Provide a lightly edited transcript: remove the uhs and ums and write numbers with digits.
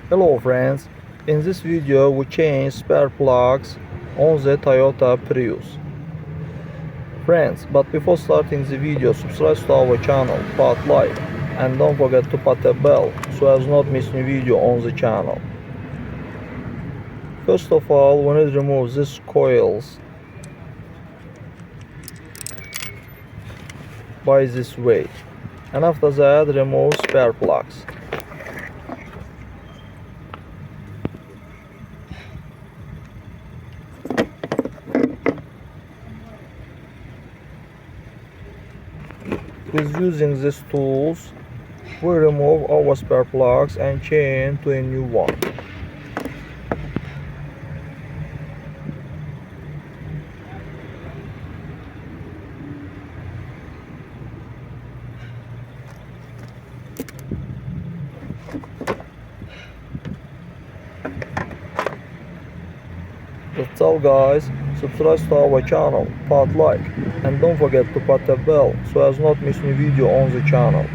Hello friends, in this video we change spare plugs on the Toyota Prius. Friends, but before starting the video, subscribe to our channel, put like and don't forget to put a bell so as not miss new video on the channel. First of all, we need to remove these coils by this way, and after that remove spare plugs. With using these tools, we remove our spare plugs and change to a new one. That's all guys, subscribe to our channel, put like and don't forget to put a bell so as not miss new video on the channel.